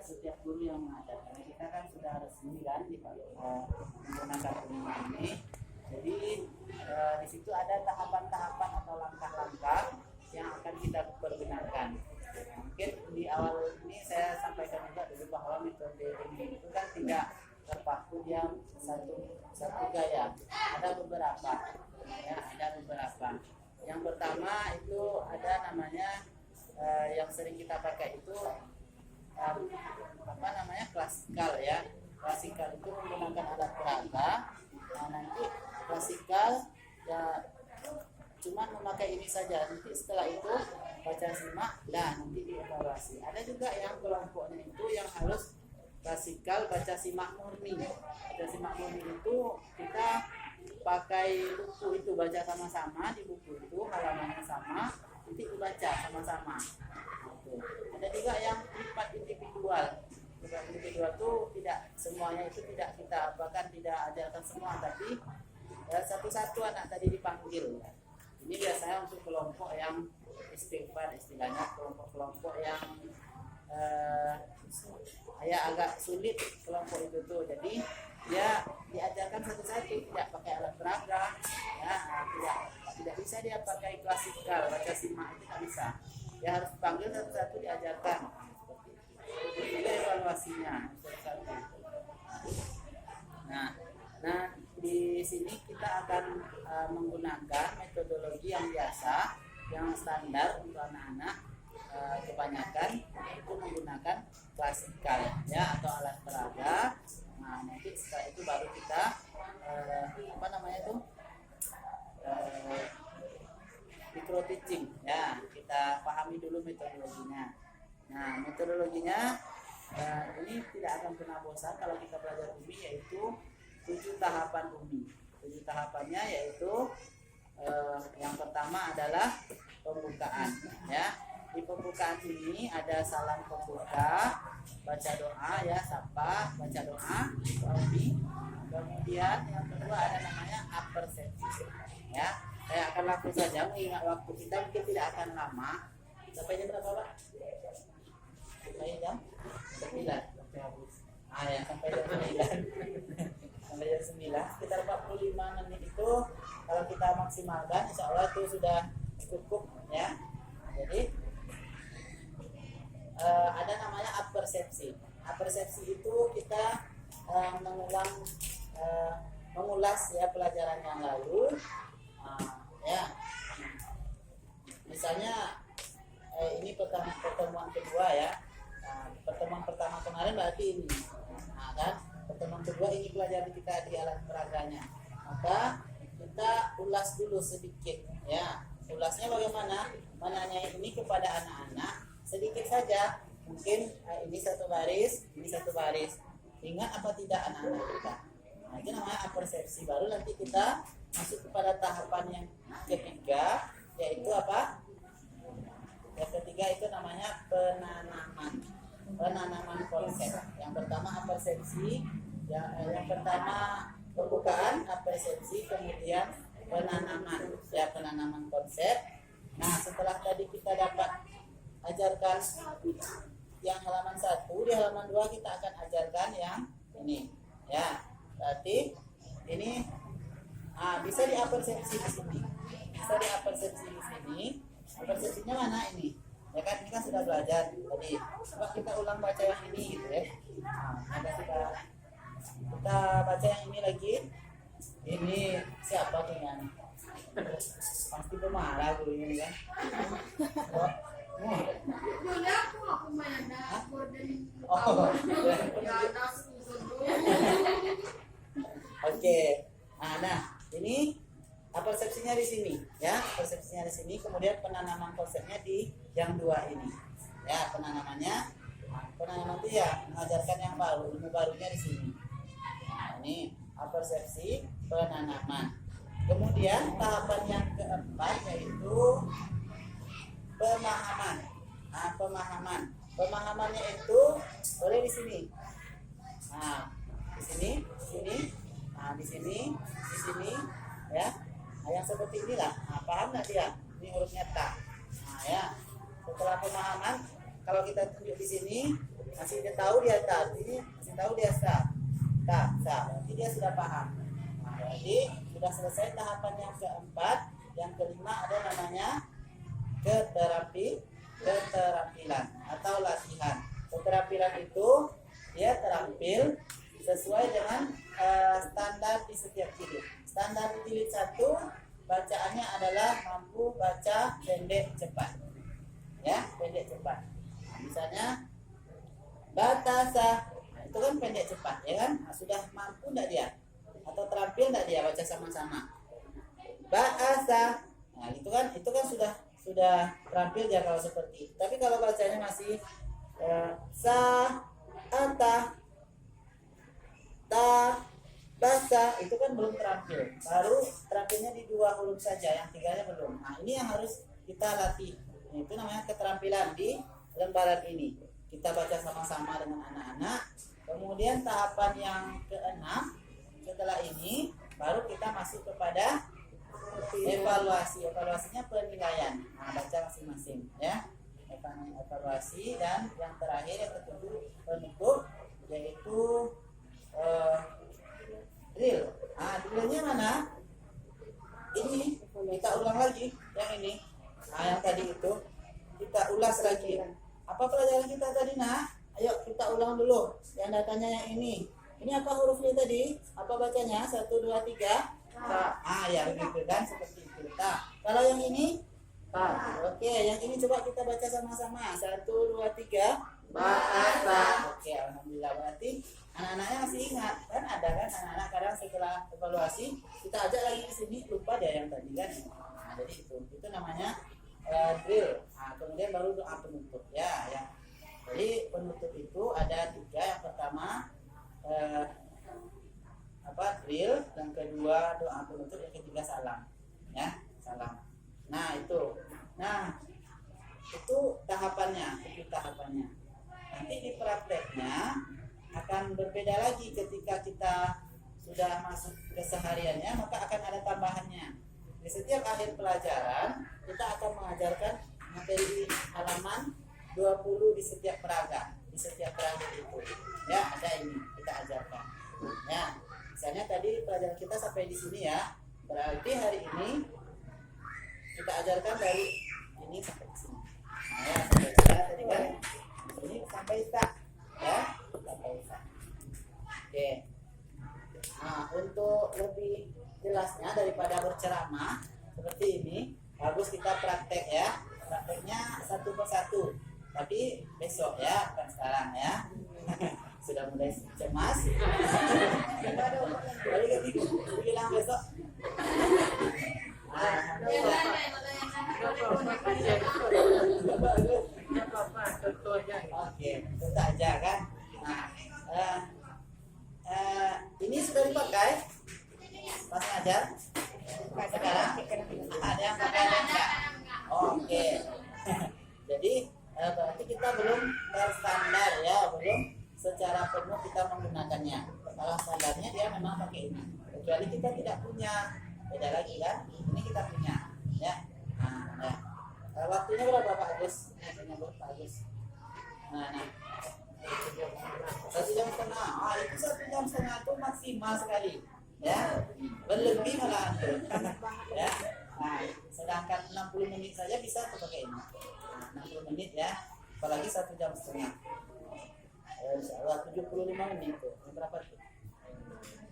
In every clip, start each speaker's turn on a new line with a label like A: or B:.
A: setiap guru yang mengajar. Karena kita kan sudah resmi kan menggunakan Unima ini. Jadi di situ ada tahapan-tahapan atau langkah-langkah yang akan kita pergunakan. Mungkin di awal ini saya sampaikan juga dulu bahwa metode ini itu kan tidak terpaku dia satu gaya. Ada beberapa, ya, ada beberapa. Yang pertama itu ada namanya yang sering kita pakai itu klasikal, ya. Klasikal itu menggunakan alat peraga. Nah, nanti klasikal ya cuma memakai ini saja. Nanti setelah itu baca simak, nanti dievaluasi. Ada juga yang kelompoknya itu yang harus klasikal baca simak murni. Baca simak murni itu kita pakai buku itu, baca sama-sama di buku itu, halamannya sama, nanti dibaca sama-sama. Ada juga yang privat individual. Privat individual itu tidak semuanya itu tidak kita tidak ajarkan semua, tapi satu-satu anak tadi dipanggil. Ini biasanya untuk kelompok yang istighfar, istilahnya kelompok-kelompok yang agak sulit kelompok itu tuh. Jadi dia diajarkan satu-satu, tidak pakai alat peraga, ya, tidak bisa dia pakai klasikal, baca simak itu tidak bisa. Dia harus panggil satu-satu diajarkan. Itu evaluasinya satu-satu. Nah, di sini kita akan menggunakan metodologi yang biasa, yang standar untuk anak-anak. Kebanyakan itu menggunakan klasikal, ya, atau alat peraga. Nah, nanti setelah itu baru kita micro teaching, ya, kita pahami dulu metodologinya. Nah, metodologinya ini tidak akan pernah bosan kalau kita belajar UMI, yaitu 7 tahapan UMI. 7 tahapannya yaitu yang pertama adalah pembukaan, ya. Di pembukaan ini ada salam pembuka, baca doa, ya, sapa, baca doa, UMI. Kemudian yang kedua ada namanya apersepsi, ya. Saya akan langsung saja mengingat waktu kita mungkin tidak akan lama. Sampai jam berapa, Pak? Sampai jam 9. Ya, sampai jam 9. Sampai jam 9. Sekitar 45 menit itu kalau kita maksimalkan, insya Allah itu sudah cukup, ya. Jadi ada namanya apersepsi. Apersepsi itu kita mengulas, ya, pelajaran yang lalu. Ya, misalnya ini pertemuan kedua, ya. Pertemuan pertama kemarin berarti ini, kan? Pertemuan kedua ini pelajaran kita di alat peraganya. Maka kita ulas dulu sedikit, ya. Ulasnya bagaimana? Menanyai ini kepada anak-anak sedikit saja. Mungkin ini satu baris, ini satu baris. Ingat apa tidak anak-anak kita? Nah, itu namanya apersepsi. Baru nanti kita masuk kepada tahapan yang ketiga, yaitu apa? Yang ketiga itu namanya penanaman konsep. Yang pertama apersepsi, yang pertama pembukaan, apersepsi, kemudian penanaman, ya, penanaman konsep. Nah, setelah tadi kita dapat ajarkan yang halaman 1, di halaman 2 kita akan ajarkan yang ini, ya. Berarti ini bisa diapersepsi di sini. Bisa diapersepsi di sini. Apersepsinya mana ini? Ya kan, ini kan sudah belajar tadi. Coba kita ulang baca yang ini, gitu, ya. Ada kita baca yang ini lagi. Ini siapa tuh yang pasti pemarah gurunya, kan? Oke. Nah, ini persepsinya di sini, ya. Persepsinya di sini, kemudian penanaman konsepnya di yang 2 ini. Ya, penanaman itu ya mengajarkan yang baru, ilmu barunya di sini. Nah, ini persepsi, penanaman. Kemudian tahapan yang keempat yaitu pemahaman. Pemahamannya itu boleh di sini. Nah, di sini, di sini, ya. Nah, yang seperti inilah. Nah, paham nggak dia? Ini hurufnya ta. Nah, ya. Setelah pemahaman, kalau kita tunjuk di sini, masih tahu dia tak, ini masih tahu dia tak, berarti dia sudah paham. Nah, jadi sudah selesai tahapan yang keempat. Yang kelima ada namanya keterampilan atau latihan. Keterampilan itu dia terampil sesuai dengan standar di setiap jilid. Standar di jilid 1 bacaannya adalah mampu baca pendek cepat. Ya, pendek cepat. Nah, misalnya batasa, nah, itu kan pendek cepat ya kan? Nah, sudah mampu enggak dia? Atau terampil enggak dia baca sama-sama? Bahasa. Nah, itu kan sudah terampil dia kalau seperti itu. Tapi kalau bacanya masih sa, ata, ta, basa, itu kan belum terampil. Baru terampilnya di 2 huruf saja, yang 3-nya belum. Nah, ini yang harus kita latih. Itu namanya keterampilan di lembaran ini. Kita baca sama-sama dengan anak-anak. Kemudian tahapan yang ke-6 setelah ini baru kita masuk kepada evaluasi. Evaluasinya penilaian. Nah, baca masing-masing ya. Evaluasi, dan yang terakhir yang ketujuh penutup, yaitu drill. Nah, drillnya mana? Ini kita ulang lagi yang ini. Nah, yang tadi itu kita ulas lagi. Apa pelajaran kita tadi, nak? Ayo kita ulang dulu. Yang datanya yang ini. Ini apa hurufnya tadi? Apa bacanya? 1, 2, 3. Ah, ya begitu kan, seperti itu. Kalau yang ini, oke, yang ini coba kita baca sama-sama. 1, 2, 3. Bahasa. Oke, alhamdulillah, berarti anak-anaknya masih ingat kan? Ada kan anak-anak kadang setelah evaluasi kita ajak lagi ke sini, lupa dia yang tadi kan. Nah, jadi itu namanya drill. Nah, kemudian baru doa penutup ya. Jadi penutup itu ada 3. Yang pertama drill, yang kedua doa penutup, yang ketiga salam ya, salam. Nah itu tahapannya. Nanti di prakteknya akan berbeda lagi ketika kita sudah masuk kesehariannya, maka akan ada tambahannya. Di setiap akhir pelajaran kita akan mengajarkan materi halaman 20 di setiap peraga. Di setiap peraga itu ya ada ini kita ajarkan. Ya, misalnya tadi pelajaran kita sampai di sini ya. Berarti hari ini kita ajarkan dari ini sampai ke sini. Nah, ya, sampai tadi kan ini sampai tak ya, sampai tak. Oke. Nah, untuk lebih jelasnya daripada berceramah seperti ini, bagus kita praktek ya. Prakteknya satu persatu. Tapi besok ya, bukan sekarang ya. Sudah mulai cemas. Balik ke tidur, bilang besok. Oke, kita aja kan. Nah, ini sudah dipakai pas ngajar. Sekarang ada yang pakai ada enggak? Oke. Jadi berarti kita belum terstandar ya, belum secara penuh kita menggunakannya. Kalau standarnya dia memang pakai ini. Kecuali kita tidak punya, beda lagi kan? Ini kita punya, ya. Nah, ya. Waktunya berapa Pak Agus? Pak Agus. Nah. 1 jam setengah. Itu 1 jam setengah itu maksimal sekali, ya. Berlebih malah itu. Ya. Nah, sedangkan 60 menit saja bisa pakai ini. 60 menit ya. Apalagi 1 jam setengah. Insyaallah 75 menit itu. Berapa tuh?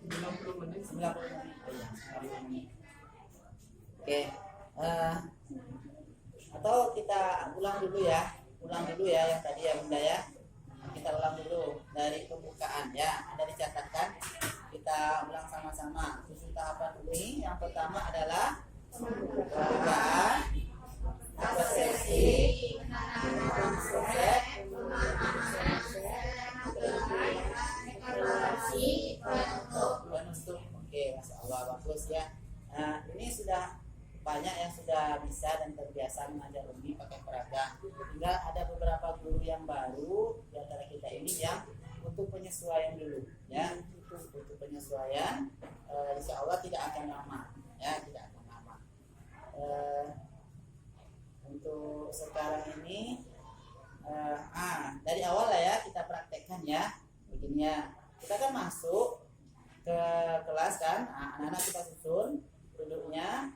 A: 90 menit, 90 menit. Iya, 90 menit. Oke. Atau kita ulang dulu ya. Yang tadi ya Bunda ya. Kita ulang dulu dari pembukaan ya. Ada dicatatkan. Kita ulang sama-sama. 7 tahapan ini. Yang pertama adalah pembukaan, persepsi, konsep, penutup. Oke, Masya Allah, bagus ya. Nah, ini sudah banyak yang sudah bisa dan terbiasa mengajar Umi pakai peraga. Tinggal ada beberapa guru yang baru di antara kita ini yang untuk penyesuaian dulu, ya. Untuk penyesuaian, Insya Allah tidak akan lama, ya, tidak akan lama. Untuk sekarang ini Dari awal lah ya kita praktekkan ya. Begini ya. Kita kan masuk ke kelas kan, anak-anak kita susun duduknya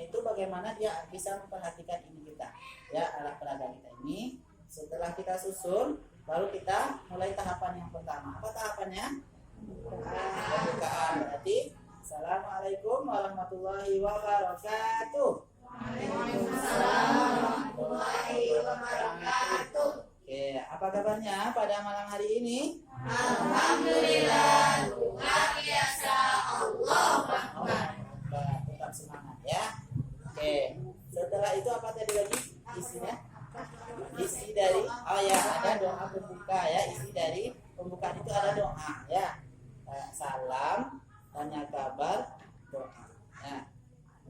A: itu bagaimana dia bisa memperhatikan ini kita ya, alat peraga kita ini. Setelah kita susun baru kita mulai tahapan yang pertama. Apa tahapannya? Pembukaan. Berarti Assalamualaikum warahmatullahi wabarakatuh.
B: Waalaikumsalam warahmatullahi wabarakatuh.
A: Oke, apa kabarnya pada malam hari ini?
B: Alhamdulillah, luar biasa. Allahu Akbar.
A: Tetap semangat ya. Oke, setelah itu apa tadi lagi isinya? Isi dari ada doa pembuka ya. Isi dari pembukaan itu ada doa ya. Salam, tanya kabar, doa.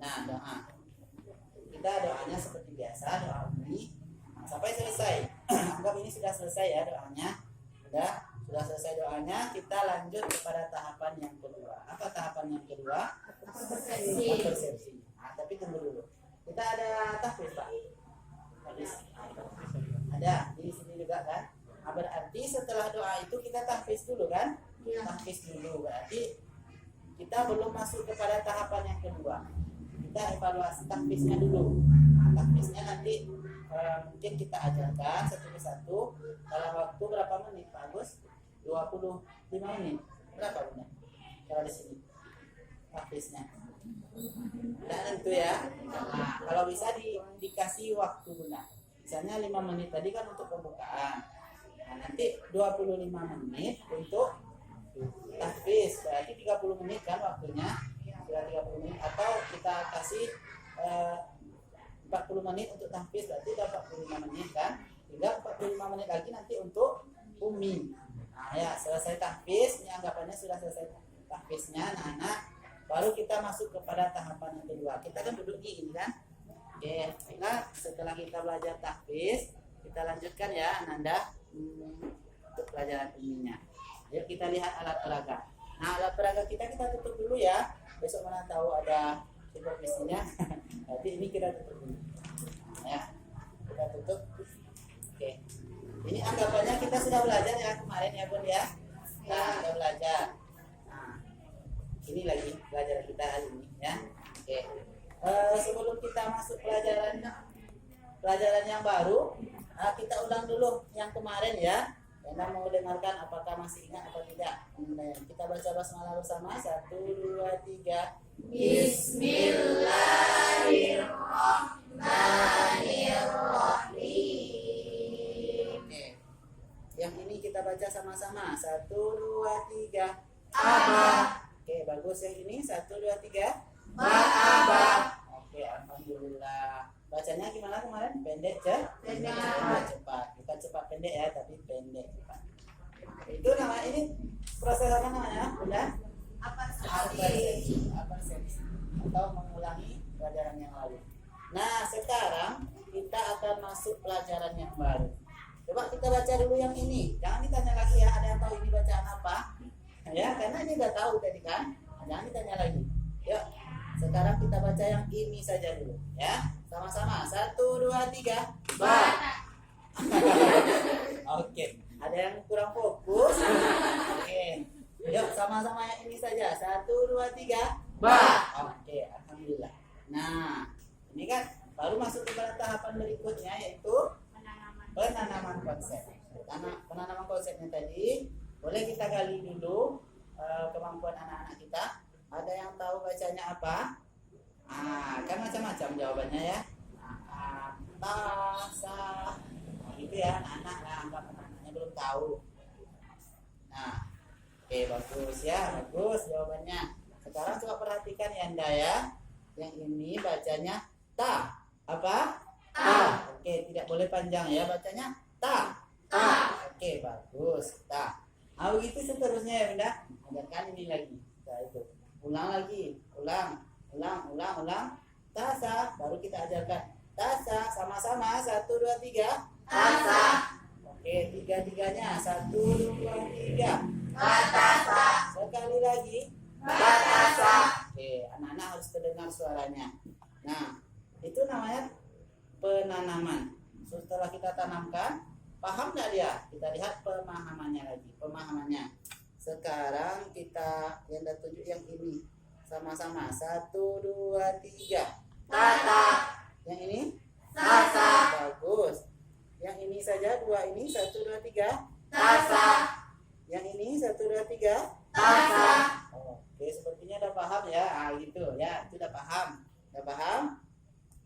A: Nah, doa. Kita doanya seperti biasa, doa ini sampai selesai. Anggap ini sudah selesai ya doanya. Sudah selesai doanya, kita lanjut kepada tahapan yang kedua. Apa tahapan yang kedua? Persepsi. Tapi tunggu dulu. Kita ada tahfiz, Pak. Ada di sini juga kan? Berarti setelah doa itu kita tahfiz dulu kan? Tahfiz dulu. Berarti kita belum masuk kepada tahapan yang kedua. Kita evaluasi tahfiznya dulu. Tahfiznya nanti mungkin kita ajarkan satu persatu dalam waktu berapa menit, Pak Agus? 25 menit. Berapa benar? Kalau di sini tahfiznya. Tidak tentu ya. Kalau bisa dikasih waktu benar. Misalnya 5 menit tadi kan untuk pembukaan. Nanti 25 menit untuk tahfiz. Berarti 30 menit kan waktunya. Sudah 30 menit atau kita kasih 40 menit untuk tahfiz, berarti udah 45 menit kan. Tinggal 45 menit lagi nanti untuk umi. Ya, selesai tahfiz, ini anggapannya sudah selesai tahfiznya anak-anak. Baru kita masuk kepada tahapan yang kedua. Kita kan duduk di ini kan. Oke, nah setelah kita belajar tahfiz, kita lanjutkan ya Ananda untuk pelajaran uminya. Yuk kita lihat alat peraga. Nah, alat peraga kita tutup dulu ya. Besok mana tahu ada supervisinya. Nanti ini kita tutup dulu. Ya, kita tutup. Oke. Ini anggapannya kita sudah belajar ya kemarin ya Bun ya. Nah, sudah belajar. Nah, ini lagi pelajaran kita hari ini ya. Oke. Sebelum kita masuk pelajaran yang baru, kita ulang dulu yang kemarin ya. Anda mau dengarkan apakah masih ingat atau tidak? Kita baca basmalah bersama. 1, 2, 3. Bismillahirrahmanirrahim. Oke. Yang ini kita baca sama-sama. 1, 2, 3.
B: Abah.
A: Oke, bagus. Yang ini 1, 2, 3.
B: Abah.
A: Oke, alhamdulillah. Bacanya gimana kemarin? Pendek cepat. Cepat. Bukan cepat pendek ya, tapi pendek cepat. Itu nama ini proses apa namanya? Udah? Persepsi. Atau mengulangi pelajaran yang lalu. Nah, sekarang kita akan masuk pelajaran yang baru. Coba kita baca dulu yang ini. Jangan ditanya lagi ya, ada yang tahu ini bacaan apa? Ya, karena ini udah tahu tadi kan. Jangan ditanya lagi. Yuk, sekarang kita baca yang ini saja dulu ya. Sama-sama. 1, 2, 3. Oke. Ada yang kurang fokus. Oke. Yuk sama-sama yang ini saja. 1, 2, 3. Oke. Alhamdulillah. Nah, ini kan baru masuk kepada tahapan berikutnya yaitu penanaman konsep. Penanaman konsepnya tadi boleh kita gali dulu kemampuan anak-anak kita. Ada yang tahu bacanya apa? Kan macam-macam jawabannya ya. Tasa, gitu ya anak-anak. Nah, anggap anak-anaknya belum tahu. Nah, oke bagus ya, bagus jawabannya. Sekarang coba perhatikan ya Anda ya. Yang ini bacanya ta. Apa? Ta. Oke, tidak boleh panjang ya bacanya ta. Oke, bagus. Ta. Begitu seterusnya ya Bunda. Ajarkan ini lagi. Nah, itu. Ulang lagi, ulang. Tasa, baru kita ajarkan. Tasa, sama-sama. 1, 2, 3.
B: Tasa.
A: Oke, tiga-tiganya. 1, 2, 3.
B: Batasa.
A: Sekali lagi.
B: Batasa.
A: Oke, anak-anak harus terdengar suaranya. Nah, itu namanya penanaman. Setelah kita tanamkan, Paham nggak dia? Kita lihat pemahamannya lagi. Pemahamannya. Sekarang kita yang tunjuk yang ini sama-sama. 1, 2, 3.
B: Tata.
A: Yang ini?
B: Tata.
A: Bagus. Yang ini saja, dua ini. 1, 2, 3.
B: Tata.
A: Yang ini 1, 2, 3.
B: Tata.
A: Oke, sepertinya udah paham ya. Gitu ya. Itu udah paham. Udah paham?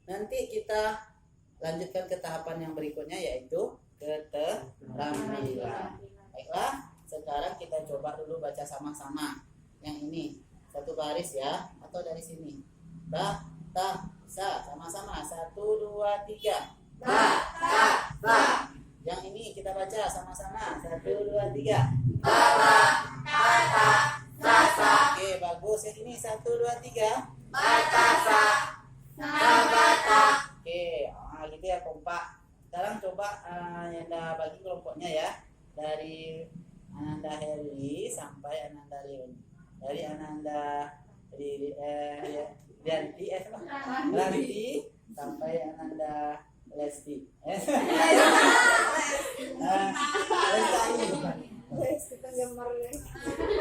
A: Nanti kita lanjutkan ke tahapan yang berikutnya, yaitu keterampilan. Baiklah, sekarang kita coba dulu baca sama-sama. Yang ini satu baris ya, atau dari sini. Ba, ta, sa, sama-sama. 1, 2, 3.
B: Ba, ta, ba.
A: Yang ini kita baca sama-sama. 1, 2, 3.
B: Baba, tata, sasa.
A: Oke, bagus. Yang ini 1, 2, 3.
B: Batasa, sabata.
A: Oke, gitu ya kompak. Sekarang coba Anda bagi kelompoknya ya. Dari Ananda Heri sampai Ananda Leon. Dari Ananda Rianti Ranti sampai Ananda Lesti. Lesti.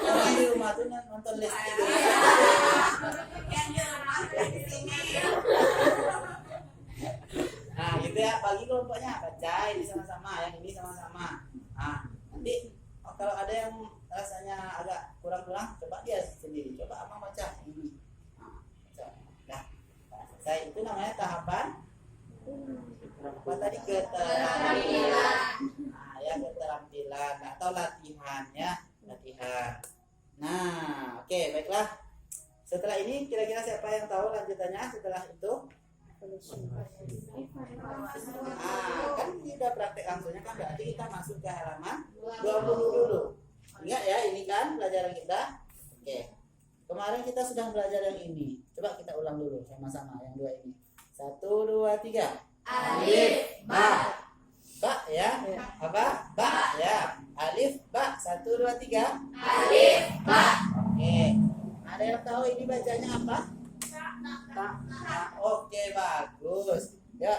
A: Orang di rumah tuh nonton Lesti dulu. Nah, gitu ya, bagi kelompoknya baca ini sama-sama, yang ini sama-sama. Nah, nanti kalau ada yang rasanya agak kurang-kurang, coba dia sendiri. Coba abang baca ini. Nah, baca. Nah, selesai. Itu namanya tahapan apa tadi? Keterampilan. Nah, ya keterampilan atau latihan ya, latihan. Nah, oke, baiklah. Setelah ini kira-kira siapa yang tahu lanjutannya setelah itu? Kan kita praktek langsungnya kan berarti kita masuk ke halaman 20 dulu. Ingat ya, ini kan pelajaran kita. Oke. Kemarin kita sudah belajar yang ini. Coba kita ulang dulu sama-sama yang dua ini. 1, 2, 3.
B: Alif, ba.
A: Ba ya. Apa? Ba ya. Alif, ba. 1, 2, 3.
B: Alif, ba.
A: Oke. Ada yang tahu ini bacanya apa? Tak. Oke, bagus. Ya.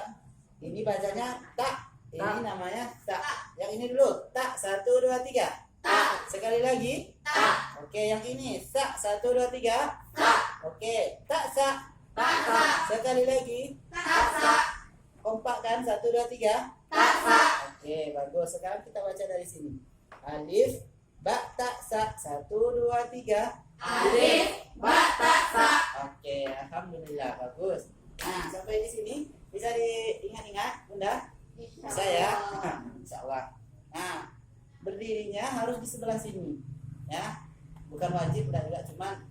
A: Ini bacanya tak. Ini namanya tak. Yang ini dulu. Tak. 1, 2, 3.
B: Tak.
A: Sekali lagi.
B: Tak.
A: Oke, yang ini. Sa. 1, 2, 3.
B: Tak.
A: Oke. Tak sa.
B: Tasa.
A: Sekali lagi.
B: Tasa.
A: Kompak kan? 1, 2, 3.
B: Tasa.
A: Oke, bagus. Sekarang kita baca dari sini. Alif, ba, ta, sa. 1, 2, 3.
B: Alif, ba, ta, sa.
A: Oke, alhamdulillah, bagus. Nah, sampai di sini bisa diingat-ingat, Bunda? Bisa ya? Insya Allah. Nah, berdirinya harus di sebelah sini, ya. Bukan wajib, dan juga cuman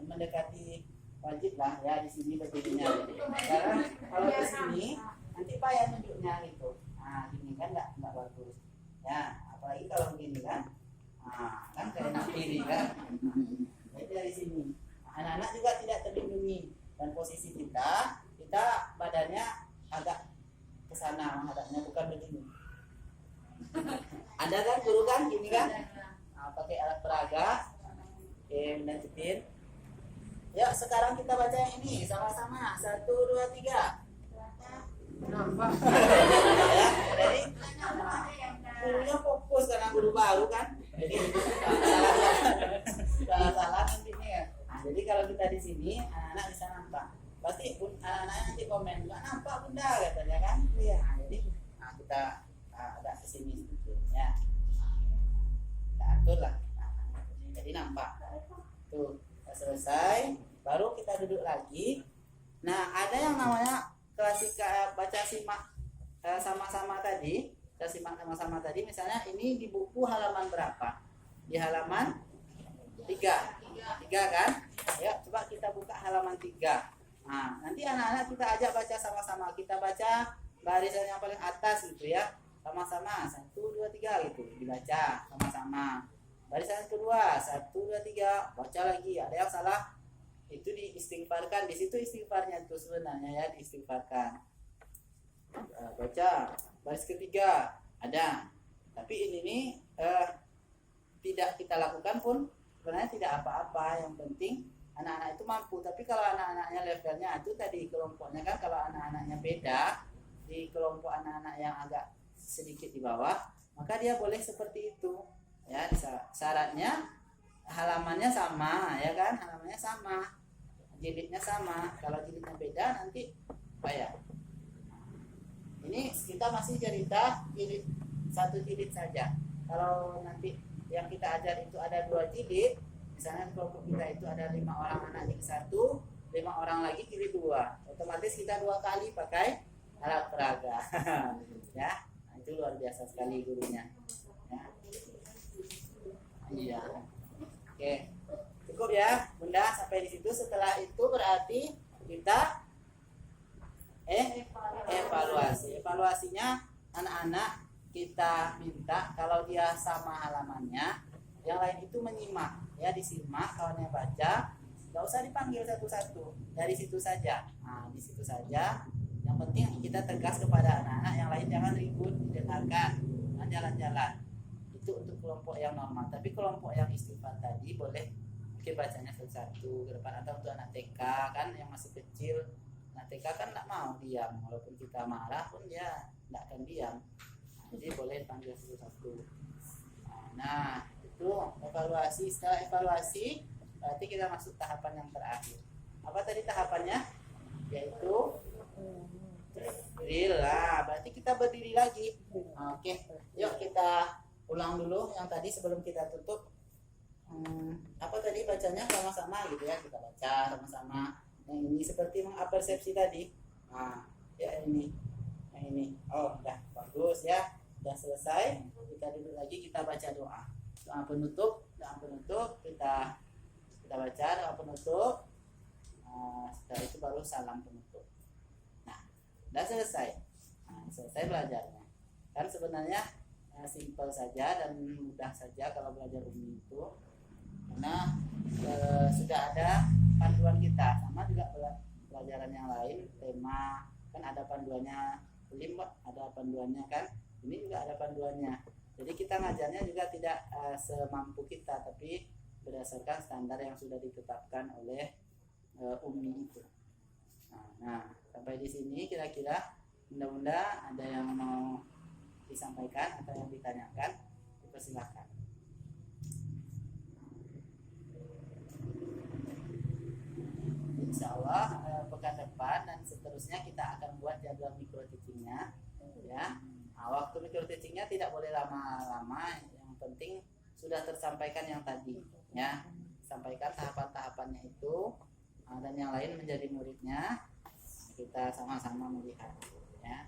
A: mendekati wajib lah ya di sini berdirinya. Karena kalau di sini nanti payah nunjuknya gitu. Nah, gini kan nggak bagus. Ya, apalagi kalau begini kan. Nah, kan kayak nak kiri kan. Jadi dari sini anak-anak juga tidak terlindungi, dan posisi kita badannya agak ke sana menghadapnya, bukan begini. Ada kan guru kan gini kan? Nah, pakai alat peraga. Oke, Bunda Cepin. Ya, sekarang kita baca yang ini sama-sama. 1, 2, 3. Ya, jadi gurunya fokus karena guru baru kan. Jadi salah nantinya ya. Nah, jadi kalau kita di sini anak-anak bisa nampak. Pasti anak-anaknya nanti komen, nggak nampak Bunda katanya kan. Iya. Nah, jadi kita agak kesini sedikit ya. Kita atur lah. Jadi nampak. Tuh, selesai. Baru kita duduk lagi. Nah, ada yang namanya klasika baca simak sama-sama tadi. Kita simak sama-sama tadi. Misalnya ini di buku halaman berapa? Di halaman 3. 3 kan? Ya, coba kita buka halaman 3. Nah, nanti anak-anak kita ajak baca sama-sama. Kita baca barisan yang paling atas gitu ya. Sama-sama 1, 2, 3 gitu. Dibaca sama-sama. Barisan kedua 1, 2, 3. Baca lagi. Ada yang salah? Itu diistighfarkan. Di situ istighfarnya itu sebenarnya ya, diistighfarkan. Baca. Baris ketiga ada. Tapi ini nih tidak kita lakukan pun sebenarnya tidak apa-apa. Yang penting anak-anak itu mampu. Tapi kalau anak-anaknya levelnya itu tadi kelompoknya kan, kalau anak-anaknya beda, di kelompok anak-anak yang agak sedikit di bawah, maka dia boleh seperti itu. Ya, syaratnya halamannya sama, ya kan? Halamannya sama, jilidnya sama. Kalau jilidnya beda nanti bahaya. Ini kita masih cerita jilid, satu jilid saja. Kalau nanti yang kita ajar itu ada 2 jilid, misalnya kelompok kita itu ada 5 orang anak jilid 1, 5 orang lagi jilid 2, otomatis kita 2 kali pakai alat peraga. Ya, nah, itu luar biasa sekali gurunya. Ya. Iya. Oke, cukup ya Bunda sampai di situ. Setelah itu berarti kita evaluasi. Evaluasinya anak-anak kita minta kalau dia sama halamannya, yang lain itu menyimak, ya disimak, kawannya baca, nggak usah dipanggil satu-satu, dari situ saja. Nah, di situ saja. Yang penting kita tegas kepada anak-anak, yang lain jangan ribut, didengarkan, nah, jalan-jalan. Itu untuk kelompok yang normal. Tapi kelompok yang istighfar tadi boleh mungkin bacanya satu-satu ke depan, atau untuk anak TK kan yang masih kecil. Anak TK kan nggak mau diam, walaupun kita marah pun dia nggak akan diam. Nah, jadi boleh panggil satu-satu. Nah, itu evaluasi. Setelah evaluasi berarti kita masuk tahapan yang terakhir. Apa tadi tahapannya? Yaitu drill lah. Berarti kita berdiri lagi. Oke, yuk kita ulang dulu yang tadi sebelum kita tutup. Apa tadi bacanya sama-sama gitu ya, kita baca sama-sama. Yang ini seperti mengapersepsi tadi. Nah, ya ini, yang ini. Oh, udah bagus ya, udah selesai. Kita duduk lagi, kita baca doa. Doa penutup kita baca doa penutup. Setelah itu baru salam penutup. Nah, udah selesai. Nah, selesai belajarnya. Kan sebenarnya simpel saja dan mudah saja kalau belajar umum itu, karena sudah ada panduan kita. Sama juga pelajaran yang lain, tema kan ada panduannya, ada panduannya kan, ini juga ada panduannya. Jadi kita ngajarnya juga tidak semampu kita, tapi berdasarkan standar yang sudah ditetapkan oleh UMI itu. Nah, sampai di sini kira-kira, mudah-mudahan ada yang mau disampaikan atau yang ditanyakan, dipersilakan. Insya Allah pekan depan dan seterusnya kita akan buat jadwal micro teachingnya, ya. Nah, waktu micro teachingnya tidak boleh lama-lama, yang penting sudah tersampaikan yang tadi, ya. Sampaikan tahapan-tahapannya itu, dan yang lain menjadi muridnya. Kita sama-sama melihat.